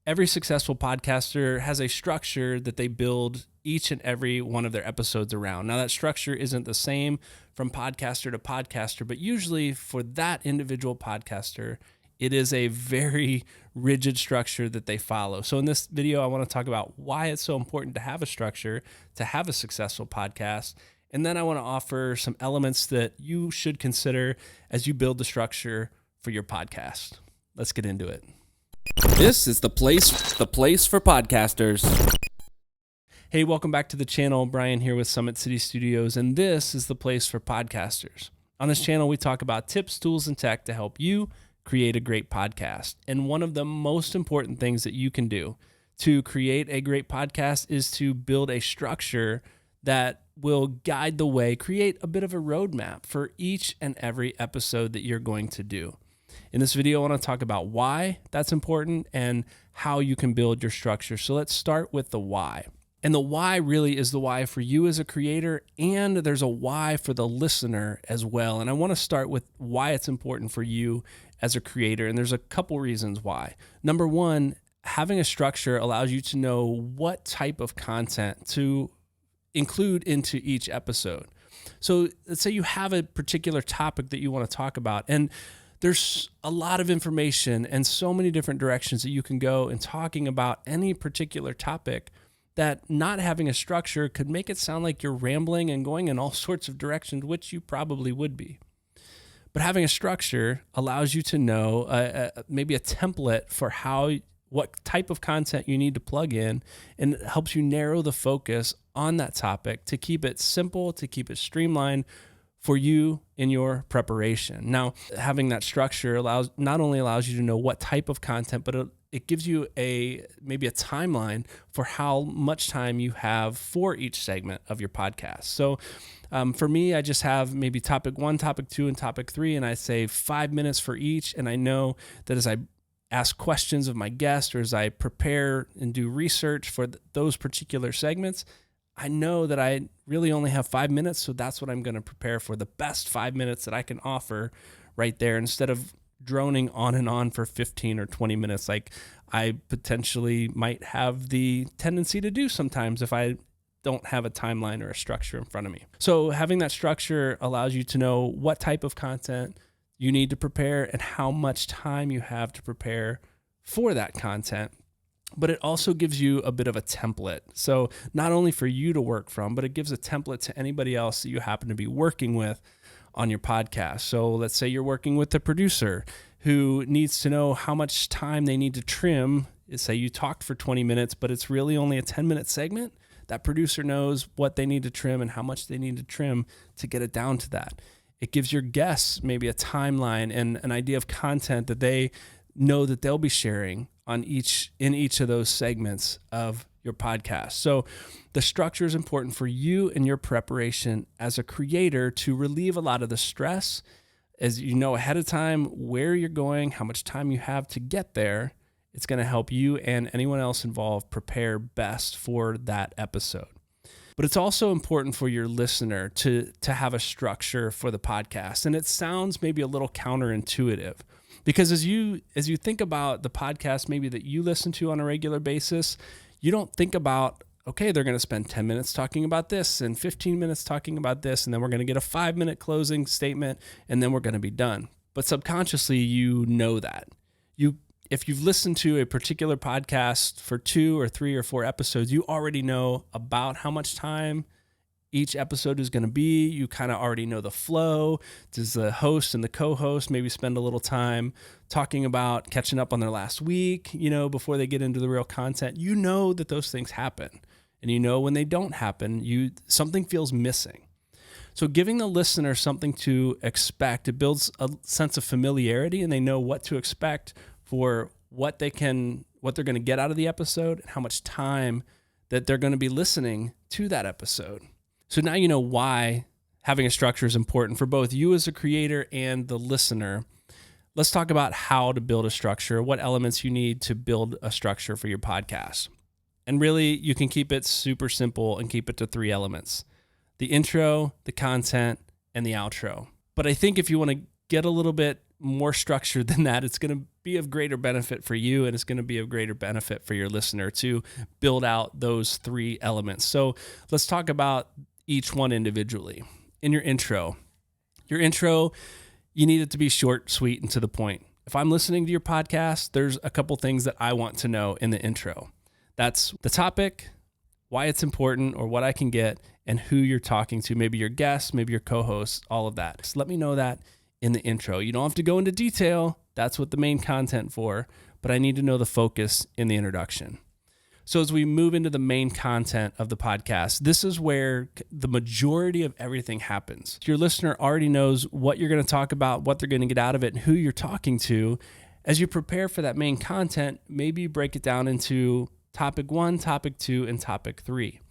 Every successful podcaster has a structure that they build each and every one of their episodes around. Now, that structure isn't the same from podcaster to podcaster, but usually for that individual podcaster, it is a very rigid structure that they follow. So in this video, I want to talk about why it's so important to have a structure, to have a successful podcast. And then I want to offer some elements that you should consider as you build the structure for your podcast. Let's get into it. This is the place for podcasters. Hey, welcome back to the channel. Brian here with Summit City Studios, and this is the place for podcasters. On this channel, we talk about tips, tools, and tech to help you create a great podcast. And one of the most important things that you can do to create a great podcast is to build a structure that will guide the way, create a bit of a roadmap for each and every episode that you're going to do. In this video, I want to talk about why that's important and how you can build your structure. So let's start with the why. And the why really is the why for you as a creator, and there's a why for the listener as well. And I want to start with why it's important for you as a creator. And there's a couple reasons why. Number one, having a structure allows you to know what type of content to include into each episode. So let's say you have a particular topic that you want to talk about, and there's a lot of information and so many different directions that you can go in talking about any particular topic that not having a structure could make it sound like you're rambling and going in all sorts of directions, which you probably would be. But having a structure allows you to know maybe a template for what type of content you need to plug in, and it helps you narrow the focus on that topic to keep it simple, to keep it streamlined for you in your preparation. Now, having that structure not only allows you to know what type of content, but it gives you maybe a timeline for how much time you have for each segment of your podcast. So for me, I just have maybe topic 1, topic 2, and topic 3, and I say 5 minutes for each. And I know that as I ask questions of my guests or as I prepare and do research for those particular segments, I know that I really only have 5 minutes, so that's what I'm going to prepare for, the best 5 minutes that I can offer right there, instead of droning on and on for 15 or 20 minutes like I potentially might have the tendency to do sometimes if I don't have a timeline or a structure in front of me. So having that structure allows you to know what type of content you need to prepare and how much time you have to prepare for that content. But it also gives you a bit of a template. So not only for you to work from, but it gives a template to anybody else that you happen to be working with on your podcast. So let's say you're working with a producer who needs to know how much time they need to trim. Say you talked for 20 minutes, but it's really only a 10-minute segment. That producer knows what they need to trim and how much they need to trim to get it down to that. It gives your guests maybe a timeline and an idea of content that they know that they'll be sharing in each of those segments of your podcast. So the structure is important for you in your preparation as a creator to relieve a lot of the stress, as you know ahead of time where you're going, how much time you have to get there. It's going to help you and anyone else involved prepare best for that episode. But it's also important for your listener to have a structure for the podcast. And it sounds maybe a little counterintuitive, because as you think about the podcast maybe that you listen to on a regular basis, you don't think about, okay, they're going to spend 10 minutes talking about this and 15 minutes talking about this, and then we're going to get a 5-minute closing statement, and then we're going to be done. But subconsciously, you know that. If you've listened to a particular podcast for 2 or 3 or 4 episodes, you already know about how much time each episode is going to be. You kind of already know the flow. Does the host and the co-host maybe spend a little time talking about catching up on their last week, before they get into the real content? You know that those things happen. And you know when they don't happen, something feels missing. So giving the listener something to expect, it builds a sense of familiarity, and they know what to expect for what they're going to get out of the episode and how much time that they're going to be listening to that episode. So now you know why having a structure is important for both you as a creator and the listener. Let's talk about how to build a structure, what elements you need to build a structure for your podcast. And really, you can keep it super simple and keep it to 3 elements: the intro, the content, and the outro. But I think if you want to get a little bit more structured than that. It's going to be of greater benefit for you, and it's going to be of greater benefit for your listener to build out those three elements. So let's talk about each one individually. In your intro, you need it to be short, sweet, and to the point. If I'm listening to your podcast, there's a couple things that I want to know in the intro. That's the topic, why it's important, or what I can get, and who you're talking to, maybe your guest, maybe your co-host, all of that. So let me know that in the intro. You don't have to go into detail. That's what the main content for, but I need to know the focus in the introduction. So as we move into the main content of the podcast, this is where the majority of everything happens. Your listener already knows what you're going to talk about, what they're going to get out of it, and who you're talking to. As you prepare for that main content, maybe you break it down into topic 1, topic 2, and topic 3.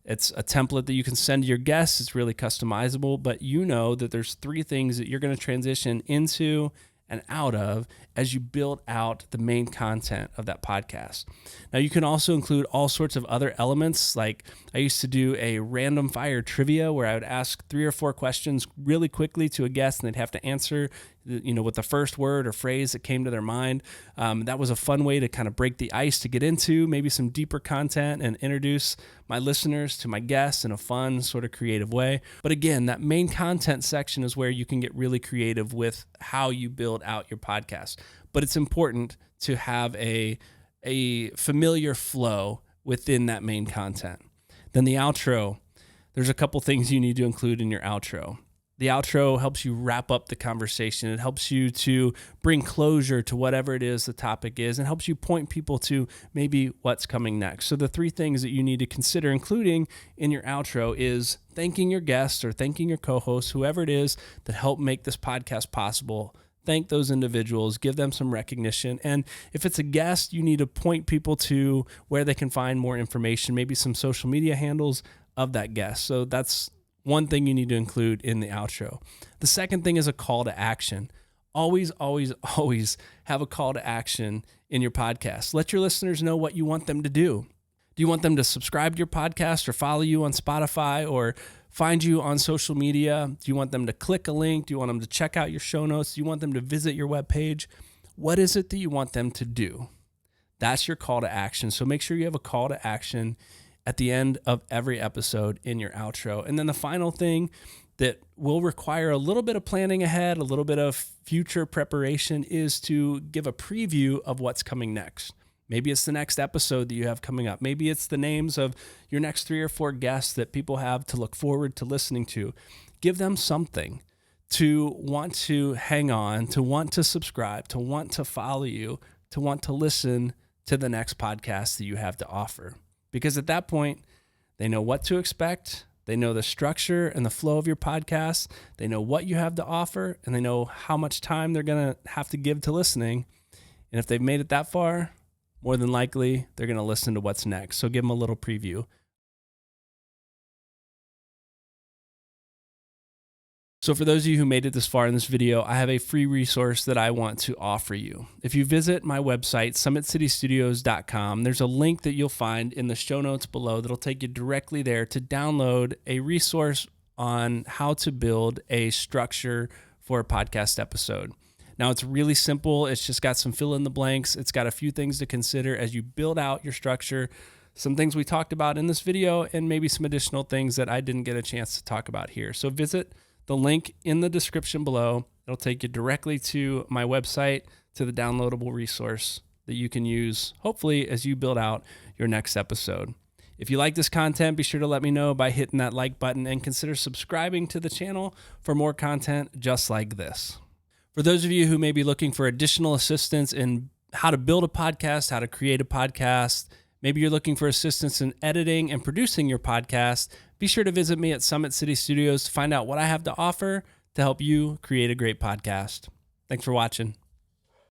It's a template that you can send to your guests. It's really customizable, but you know that there's 3 things that you're going to transition into and out of as you build out the main content of that podcast. Now, you can also include all sorts of other elements. Like I used to do a random fire trivia where I would ask 3 or 4 questions really quickly to a guest, and they'd have to answer, with the first word or phrase that came to their mind. That was a fun way to kind of break the ice to get into maybe some deeper content and introduce my listeners to my guests in a fun, sort of creative way. But again, that main content section is where you can get really creative with how you build out your podcast. But it's important to have a familiar flow within that main content. Then the outro, there's a couple things you need to include in your outro. The outro helps you wrap up the conversation. It helps you to bring closure to whatever it is the topic is, and helps you point people to maybe what's coming next. So the 3 things that you need to consider including in your outro is thanking your guests or thanking your co-hosts, whoever it is that helped make this podcast possible. Thank those individuals, give them some recognition. And if it's a guest, you need to point people to where they can find more information, maybe some social media handles of that guest. So that's one thing you need to include in the outro. The second thing is a call to action. Always, always, always have a call to action in your podcast. Let your listeners know what you want them to do. Do you want them to subscribe to your podcast or follow you on Spotify or find you on social media? Do you want them to click a link? Do you want them to check out your show notes? Do you want them to visit your webpage? What is it that you want them to do? That's your call to action. So make sure you have a call to action at the end of every episode in your outro. And then the final thing that will require a little bit of planning ahead, a little bit of future preparation, is to give a preview of what's coming next. Maybe it's the next episode that you have coming up. Maybe it's the names of your next 3 or 4 guests that people have to look forward to listening to. Give them something to want to hang on, to want to subscribe, to want to follow you, to want to listen to the next podcast that you have to offer. Because at that point, they know what to expect. They know the structure and the flow of your podcast. They know what you have to offer, and they know how much time they're going to have to give to listening. And if they've made it that far, more than likely, they're going to listen to what's next. So give them a little preview. So for those of you who made it this far in this video, I have a free resource that I want to offer you. If you visit my website, summitcitystudios.com, there's a link that you'll find in the show notes below that'll take you directly there to download a resource on how to build a structure for a podcast episode. Now, it's really simple. It's just got some fill in the blanks. It's got a few things to consider as you build out your structure, some things we talked about in this video, and maybe some additional things that I didn't get a chance to talk about here. So visit the link in the description below. It'll take you directly to my website, to the downloadable resource that you can use, hopefully, as you build out your next episode. If you like this content, be sure to let me know by hitting that like button and consider subscribing to the channel for more content just like this. For those of you who may be looking for additional assistance in how to build a podcast, how to create a podcast, maybe you're looking for assistance in editing and producing your podcast, be sure to visit me at Summit City Studios to find out what I have to offer to help you create a great podcast. Thanks for watching.